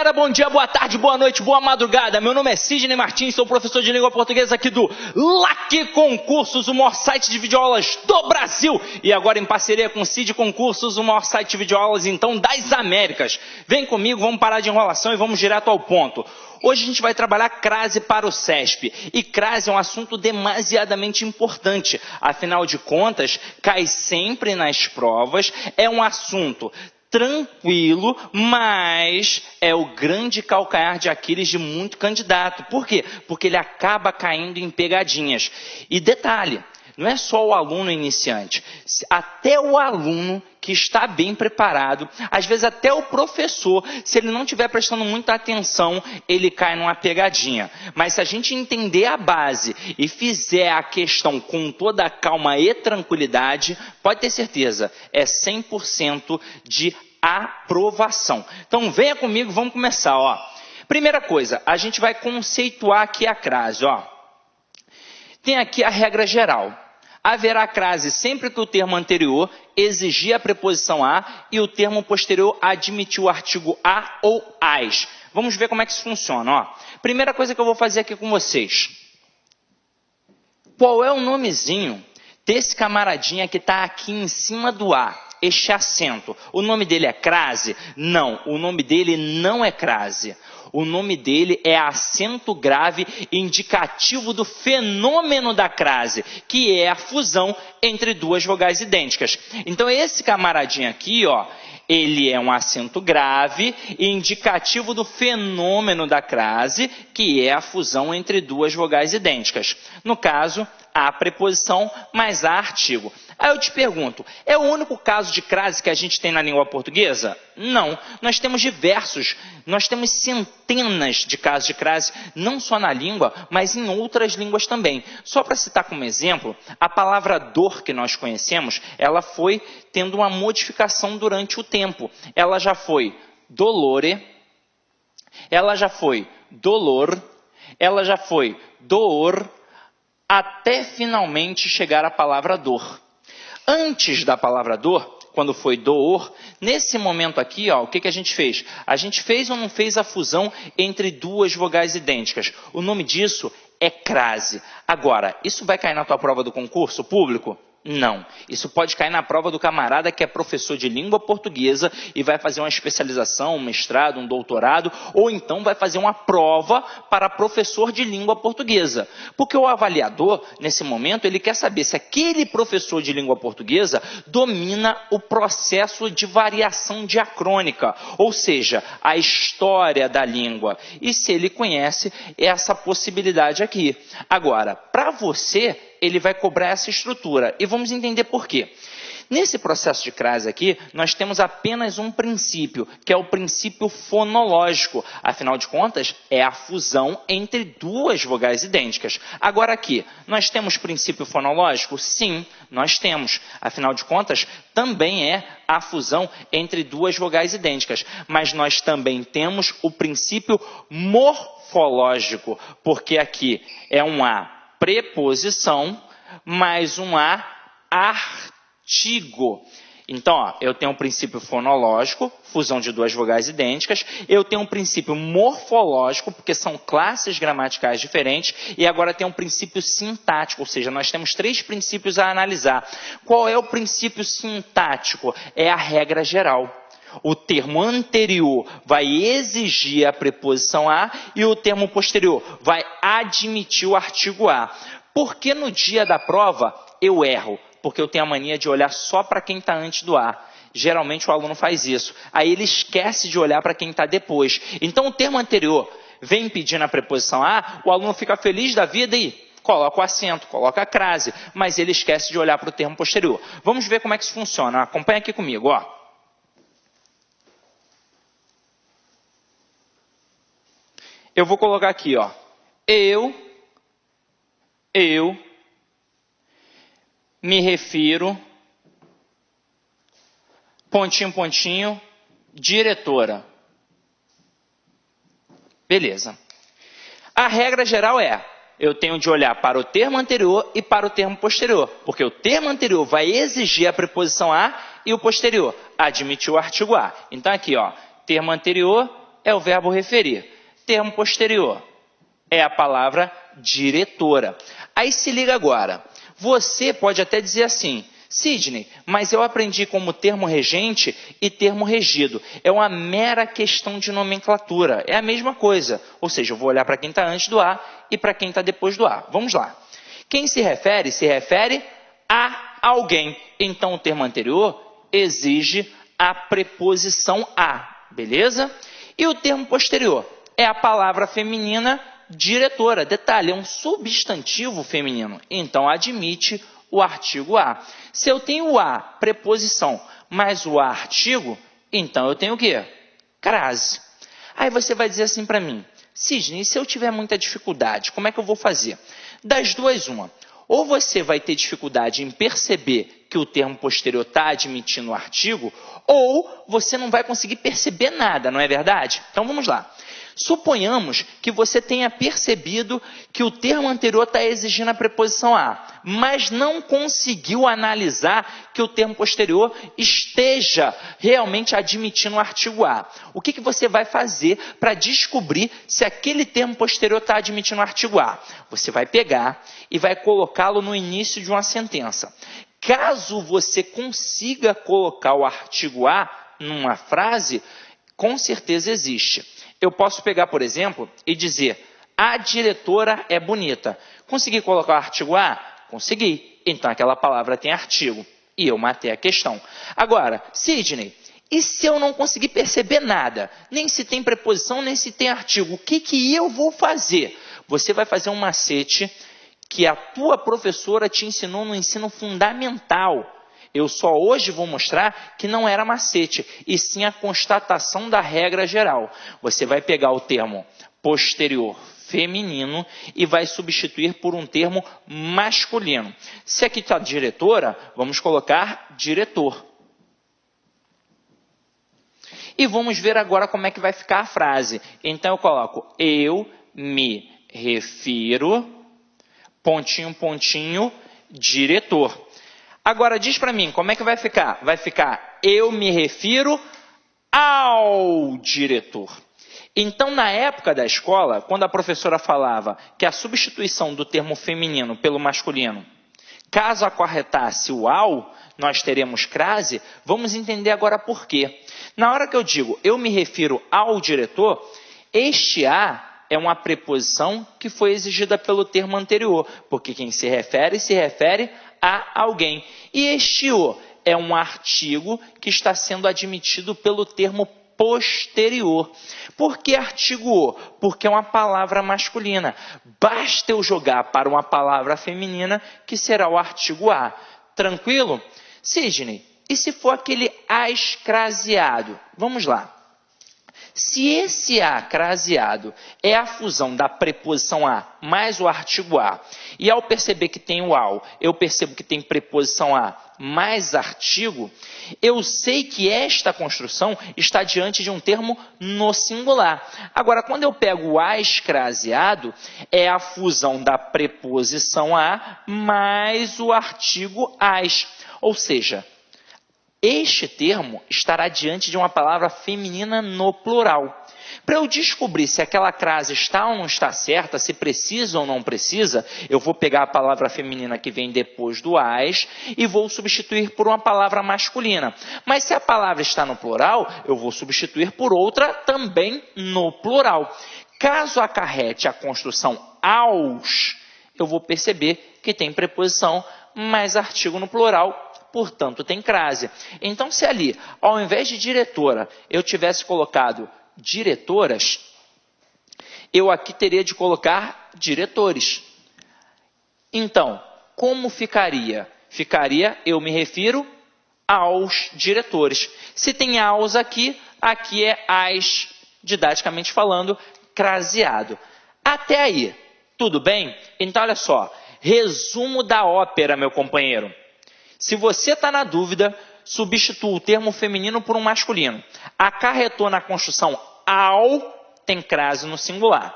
galera, bom dia, boa tarde, boa noite, boa madrugada. Meu nome é Sidney Martins, sou professor de língua portuguesa aqui do LAC Concursos, o maior site de videoaulas do Brasil. E agora em parceria com o Cid Concursos, o maior site de videoaulas então das Américas. Vem comigo, vamos parar de enrolação e vamos direto ao ponto. Hoje a gente vai trabalhar crase para o CESP. E crase é um assunto demasiadamente importante. Afinal de contas, cai sempre nas provas, é um assunto tranquilo, mas é o grande calcanhar de Aquiles de muito candidato. Por quê? Porque ele acaba caindo em pegadinhas. E detalhe, não é só o aluno iniciante, até o aluno que está bem preparado, às vezes até o professor, se ele não estiver prestando muita atenção, ele cai numa pegadinha. Mas se a gente entender a base e fizer a questão com toda a calma e tranquilidade, pode ter certeza, é 100% de aprovação. Então venha comigo, vamos começar. Primeira coisa, a gente vai conceituar aqui a crase. Tem aqui a regra geral. Haverá crase sempre que o termo anterior exigir a preposição a e o termo posterior admitir o artigo a ou as. Vamos ver como é que isso funciona. Primeira coisa que eu vou fazer aqui com vocês. Qual é o nomezinho desse camaradinha que está aqui em cima do a? Este acento. O nome dele é crase? Não, o nome dele não é crase. O nome dele é acento grave indicativo do fenômeno da crase, que é a fusão entre duas vogais idênticas. Então esse camaradinho aqui, ele é um acento grave indicativo do fenômeno da crase, que é a fusão entre duas vogais idênticas. No caso, a preposição mais a artigo. Aí eu te pergunto, é o único caso de crase que a gente tem na língua portuguesa? Não, nós temos diversos, nós temos centenas de casos de crase, não só na língua, mas em outras línguas também. Só para citar como exemplo, a palavra dor que nós conhecemos, ela foi tendo uma modificação durante o tempo. Ela já foi dolore, ela já foi dolor, ela já foi dor, até finalmente chegar a palavra dor. Antes da palavra dor, quando foi door, nesse momento aqui, o que a gente fez? A gente fez ou não fez a fusão entre duas vogais idênticas? O nome disso é crase. Agora, isso vai cair na tua prova do concurso público? Não. Isso pode cair na prova do camarada que é professor de língua portuguesa e vai fazer uma especialização, um mestrado, um doutorado, ou então vai fazer uma prova para professor de língua portuguesa. Porque o avaliador, nesse momento, ele quer saber se aquele professor de língua portuguesa domina o processo de variação diacrônica, ou seja, a história da língua. E se ele conhece essa possibilidade aqui. Agora, para você, ele vai cobrar essa estrutura. E vamos entender por quê. Nesse processo de crase aqui, nós temos apenas um princípio, que é o princípio fonológico. Afinal de contas, é a fusão entre duas vogais idênticas. Agora aqui, nós temos princípio fonológico? Sim, nós temos. Afinal de contas, também é a fusão entre duas vogais idênticas. Mas nós também temos o princípio morfológico, porque aqui é um A preposição mais um a artigo. Então, eu tenho um princípio fonológico, fusão de duas vogais idênticas. Eu tenho um princípio morfológico, porque são classes gramaticais diferentes. E agora tem um princípio sintático, ou seja, nós temos três princípios a analisar. Qual é o princípio sintático? É a regra geral. O termo anterior vai exigir a preposição a e o termo posterior vai admitir o artigo a. Por que no dia da prova eu erro? Porque eu tenho a mania de olhar só para quem está antes do a. Geralmente o aluno faz isso. Aí ele esquece de olhar para quem está depois. Então o termo anterior vem pedindo a preposição a, o aluno fica feliz da vida e coloca o acento, coloca a crase, mas ele esquece de olhar para o termo posterior. Vamos ver como é que isso funciona. Acompanha aqui comigo, Eu vou colocar aqui, eu me refiro, pontinho, pontinho, diretora. Beleza. A regra geral é, eu tenho de olhar para o termo anterior e para o termo posterior, porque o termo anterior vai exigir a preposição a e o posterior admitir o artigo a. Então aqui, termo anterior é o verbo referir. Termo posterior é a palavra diretora. Aí se liga agora. Você pode até dizer assim, Sidney, mas eu aprendi como termo regente e termo regido. É uma mera questão de nomenclatura. É a mesma coisa. Ou seja, eu vou olhar para quem está antes do A e para quem está depois do A. Vamos lá. Quem se refere a alguém. Então, o termo anterior exige a preposição a. Beleza? E o termo posterior é a palavra feminina diretora. Detalhe, é um substantivo feminino. Então, admite o artigo a. Se eu tenho o a, preposição, mais o a, artigo, então eu tenho o quê? Crase. Aí você vai dizer assim para mim, Sidney, se eu tiver muita dificuldade, como é que eu vou fazer? Das duas, uma. Ou você vai ter dificuldade em perceber que o termo posterior está admitindo o artigo, ou você não vai conseguir perceber nada, não é verdade? Então vamos lá. Suponhamos que você tenha percebido que o termo anterior está exigindo a preposição a, mas não conseguiu analisar que o termo posterior esteja realmente admitindo o artigo a. O que você vai fazer para descobrir se aquele termo posterior está admitindo o artigo a? Você vai pegar e vai colocá-lo no início de uma sentença. Caso você consiga colocar o artigo a numa frase, com certeza existe. Eu posso pegar, por exemplo, e dizer, a diretora é bonita. Consegui colocar o artigo a? Consegui. Então, aquela palavra tem artigo. E eu matei a questão. Agora, Sidney, e se eu não conseguir perceber nada? Nem se tem preposição, nem se tem artigo. O que eu vou fazer? Você vai fazer um macete que a tua professora te ensinou no ensino fundamental. Eu só hoje vou mostrar que não era macete, e sim a constatação da regra geral. Você vai pegar o termo posterior feminino e vai substituir por um termo masculino. Se aqui está diretora, vamos colocar diretor. E vamos ver agora como é que vai ficar a frase. Então eu coloco, eu me refiro, pontinho, pontinho, diretor. Agora, diz para mim, como é que vai ficar? Vai ficar, eu me refiro ao diretor. Então, na época da escola, quando a professora falava que a substituição do termo feminino pelo masculino, caso acarretasse o ao, nós teremos crase, vamos entender agora por quê. Na hora que eu digo, eu me refiro ao diretor, este a é uma preposição que foi exigida pelo termo anterior, porque quem se refere a alguém. E este o é um artigo que está sendo admitido pelo termo posterior. Por que artigo o? Porque é uma palavra masculina. Basta eu jogar para uma palavra feminina que será o artigo a. Tranquilo? Sidney, e se for aquele as craseado? Vamos lá. Se esse a craseado é a fusão da preposição a mais o artigo a, e ao perceber que tem o ao, eu percebo que tem preposição a mais artigo, eu sei que esta construção está diante de um termo no singular. Agora, quando eu pego o as craseado, é a fusão da preposição a mais o artigo as, ou seja, este termo estará diante de uma palavra feminina no plural. Para eu descobrir se aquela crase está ou não está certa, se precisa ou não precisa, eu vou pegar a palavra feminina que vem depois do as e vou substituir por uma palavra masculina. Mas se a palavra está no plural, eu vou substituir por outra também no plural. Caso acarrete a construção aos, eu vou perceber que tem preposição mais artigo no plural, portanto tem crase. Então, se ali, ao invés de diretora, eu tivesse colocado diretoras, eu aqui teria de colocar diretores. Então, como ficaria? Ficaria, eu me refiro aos diretores. Se tem aos aqui, aqui é as, didaticamente falando, craseado. Até aí, tudo bem? Então, olha só, resumo da ópera, meu companheiro. Se você está na dúvida, substitua o termo feminino por um masculino. Acarretou na construção ao, tem crase no singular.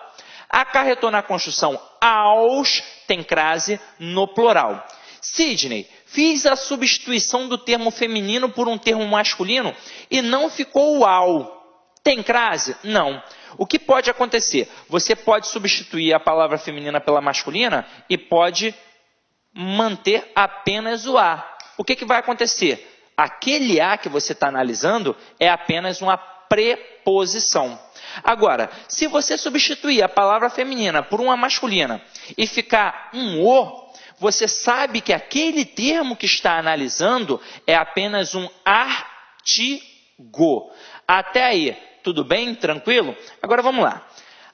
Acarretou na construção aos, tem crase no plural. Sidney, fiz a substituição do termo feminino por um termo masculino e não ficou o ao. Tem crase? Não. O que pode acontecer? Você pode substituir a palavra feminina pela masculina e pode manter apenas o A. O que vai acontecer? Aquele A que você está analisando é apenas uma preposição. Agora, se você substituir a palavra feminina por uma masculina e ficar um O, você sabe que aquele termo que está analisando é apenas um artigo. Até aí, tudo bem? Tranquilo? Agora vamos lá.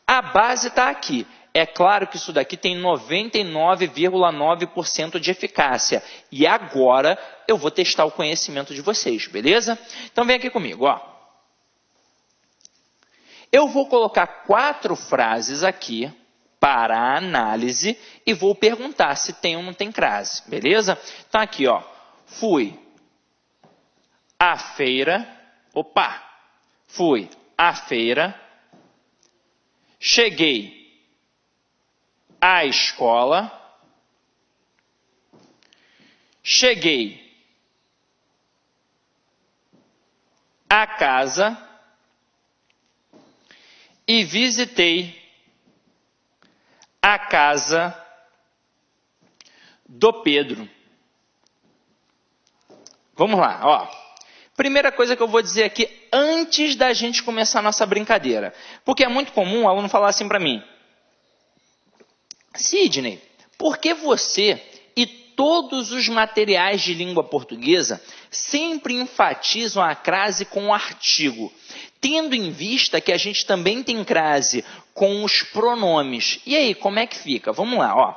A base está aqui. É claro que isso daqui tem 99,9% de eficácia. E agora eu vou testar o conhecimento de vocês, beleza? Então vem aqui comigo, ó. Eu vou colocar 4 frases aqui para a análise e vou perguntar se tem ou não tem crase, beleza? Então aqui, ó. Fui à feira. Opa! Fui à feira. Cheguei à escola, cheguei à casa e visitei a casa do Pedro. Vamos lá, ó. Primeira coisa que eu vou dizer aqui antes da gente começar a nossa brincadeira, porque é muito comum o aluno falar assim para mim: Sidney, por que você e todos os materiais de língua portuguesa sempre enfatizam a crase com o artigo, tendo em vista que a gente também tem crase com os pronomes? E aí, como é que fica? Vamos lá, ó.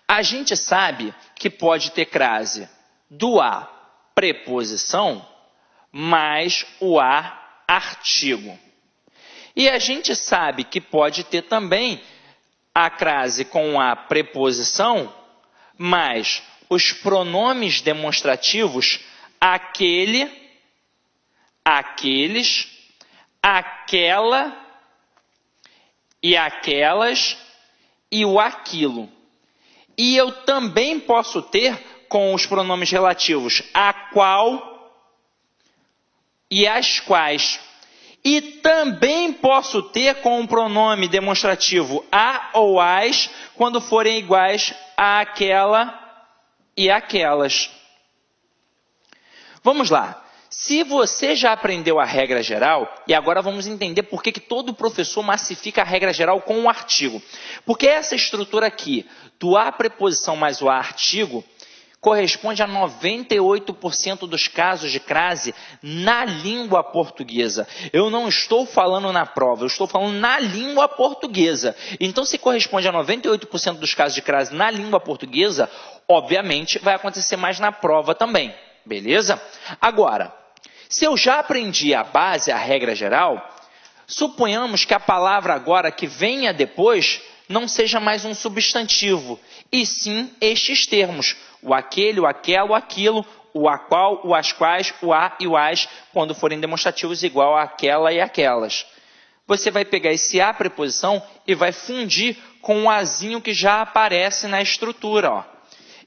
A gente sabe que pode ter crase do A, preposição, mais o A, artigo. E a gente sabe que pode ter também a crase com a preposição, mais os pronomes demonstrativos aquele, aqueles, aquela e aquelas e o aquilo. E eu também posso ter com os pronomes relativos a qual e as quais. E também posso ter com o pronome demonstrativo a ou as, quando forem iguais a aquela e aquelas. Vamos lá. Se você já aprendeu a regra geral, e agora vamos entender por que todo professor massifica a regra geral com o artigo. Porque essa estrutura aqui, do a preposição mais o a artigo, corresponde a 98% dos casos de crase na língua portuguesa. Eu não estou falando na prova, eu estou falando na língua portuguesa. Então, se corresponde a 98% dos casos de crase na língua portuguesa, obviamente vai acontecer mais na prova também, beleza? Agora, se eu já aprendi a base, a regra geral, suponhamos que a palavra agora que venha depois não seja mais um substantivo, e sim estes termos: o aquele, o aquela, o aquilo, o a qual, o as quais, o a e o as, quando forem demonstrativos igual a aquela e aquelas. Você vai pegar esse a preposição e vai fundir com o azinho que já aparece na estrutura, ó.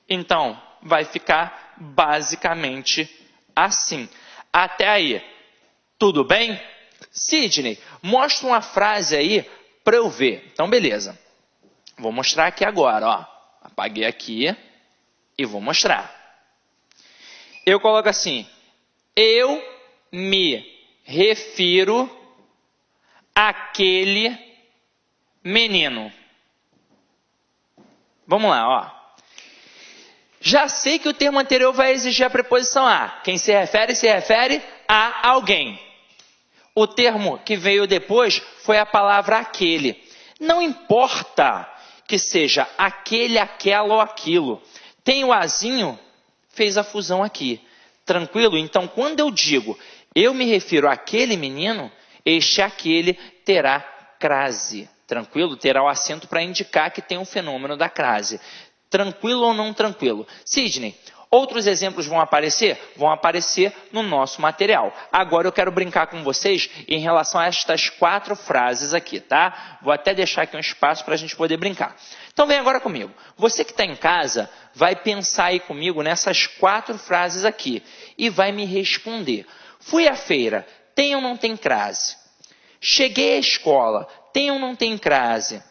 Então, vai ficar basicamente assim. Até aí, tudo bem? Sidney, mostra uma frase aí para eu ver. Então, beleza. Vou mostrar aqui agora, ó. Apaguei aqui e vou mostrar. Eu coloco assim: eu me refiro àquele menino. Vamos lá, ó. Já sei que o termo anterior vai exigir a preposição a. Quem se refere a alguém. O termo que veio depois foi a palavra aquele. Não importa que seja aquele, aquela ou aquilo. Tem o azinho, fez a fusão aqui. Tranquilo? Então, quando eu digo eu me refiro àquele menino, este aquele terá crase. Tranquilo? Terá o acento para indicar que tem um fenômeno da crase. Tranquilo ou não tranquilo? Sidney, outros exemplos vão aparecer? Vão aparecer no nosso material. Agora eu quero brincar com vocês em relação a estas 4 frases aqui, tá? Vou até deixar aqui um espaço para a gente poder brincar. Então vem agora comigo. Você que está em casa vai pensar aí comigo nessas 4 frases aqui e vai me responder. Fui à feira. tem ou não tem crase? Cheguei à escola, tem ou não tem crase?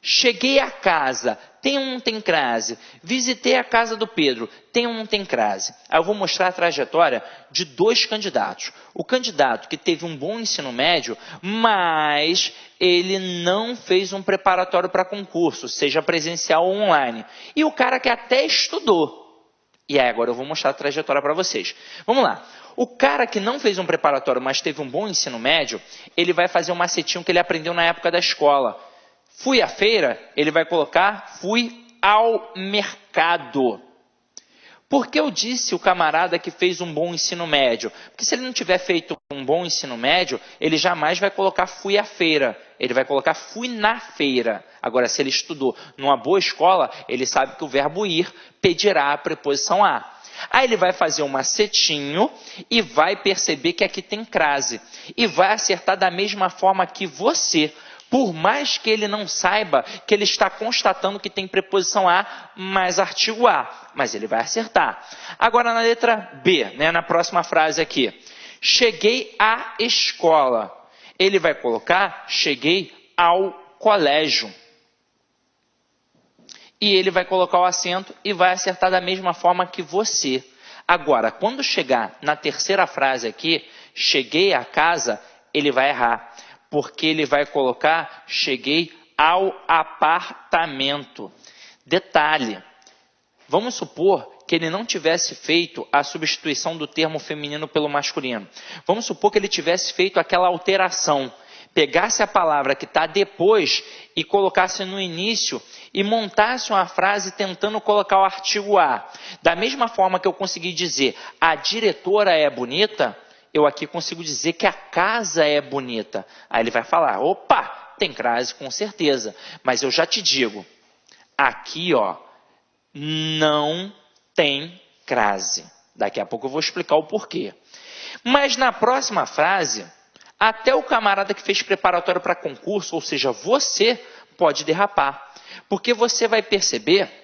Cheguei à casa, tem ou não tem crase? Visitei a casa do Pedro, tem ou não tem crase? Aí eu vou mostrar a trajetória de 2 candidatos. O candidato que teve um bom ensino médio, mas ele não fez um preparatório para concurso, seja presencial ou online. E o cara que até estudou. E aí agora eu vou mostrar a trajetória para vocês. Vamos lá. O cara que não fez um preparatório, mas teve um bom ensino médio, ele vai fazer um macetinho que ele aprendeu na época da escola. Fui à feira, ele vai colocar, fui ao mercado. Por que eu disse o camarada que fez um bom ensino médio? Porque se ele não tiver feito um bom ensino médio, ele jamais vai colocar fui à feira. Ele vai colocar fui na feira. Agora, se ele estudou numa boa escola, ele sabe que o verbo ir pedirá a preposição a. Aí ele vai fazer um macetinho e vai perceber que aqui tem crase. E vai acertar da mesma forma que você. Por mais que ele não saiba que ele está constatando que tem preposição a mais artigo a, mas ele vai acertar. Agora na letra B, na próxima frase aqui. Cheguei à escola. Ele vai colocar cheguei ao colégio. E ele vai colocar o acento e vai acertar da mesma forma que você. Agora, quando chegar na terceira frase aqui, cheguei à casa, ele vai errar. Porque ele vai colocar, cheguei ao apartamento. Detalhe, vamos supor que ele não tivesse feito a substituição do termo feminino pelo masculino. Vamos supor que ele tivesse feito aquela alteração. Pegasse a palavra que está depois e colocasse no início e montasse uma frase tentando colocar o artigo a. Da mesma forma que eu consegui dizer, a diretora é bonita, eu aqui consigo dizer que a casa é bonita. Aí ele vai falar, opa, tem crase com certeza. Mas eu já te digo, aqui não tem crase. Daqui a pouco eu vou explicar o porquê. Mas na próxima frase, até o camarada que fez preparatório para concurso, ou seja, você pode derrapar. Porque você vai perceber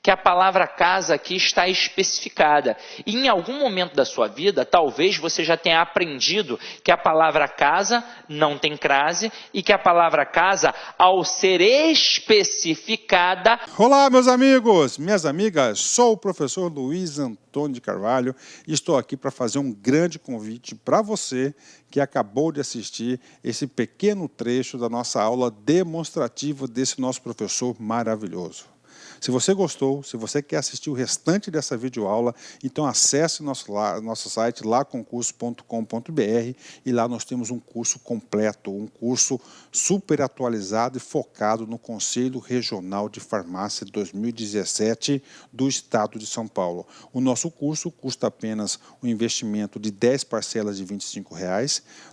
que a palavra casa aqui está especificada. E em algum momento da sua vida, talvez você já tenha aprendido que a palavra casa não tem crase e que a palavra casa, ao ser especificada... Olá, meus amigos, minhas amigas, sou o professor Luiz Antônio de Carvalho e estou aqui para fazer um grande convite para você que acabou de assistir esse pequeno trecho da nossa aula demonstrativa desse nosso professor maravilhoso. Se você gostou, se você quer assistir o restante dessa videoaula, então acesse nosso site laconcurso.com.br e lá nós temos um curso completo, um curso super atualizado e focado no Conselho Regional de Farmácia 2017 do Estado de São Paulo. O nosso curso custa apenas um investimento de 10 parcelas de R$ 25.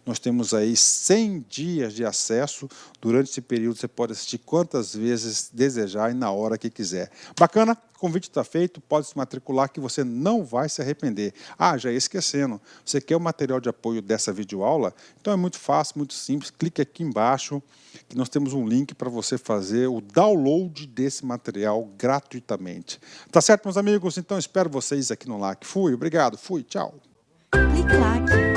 Nós temos aí 100 dias de acesso. Durante esse período você pode assistir quantas vezes desejar e na hora que quiser. Bacana? O convite está feito, pode se matricular que você não vai se arrepender. Ah, já ia esquecendo, você quer o material de apoio dessa videoaula? Então é muito fácil, muito simples, clique aqui embaixo que nós temos um link para você fazer o download desse material gratuitamente. Tá certo, meus amigos? Então espero vocês aqui no LAC. Fui, obrigado, fui, tchau. Clique LAC.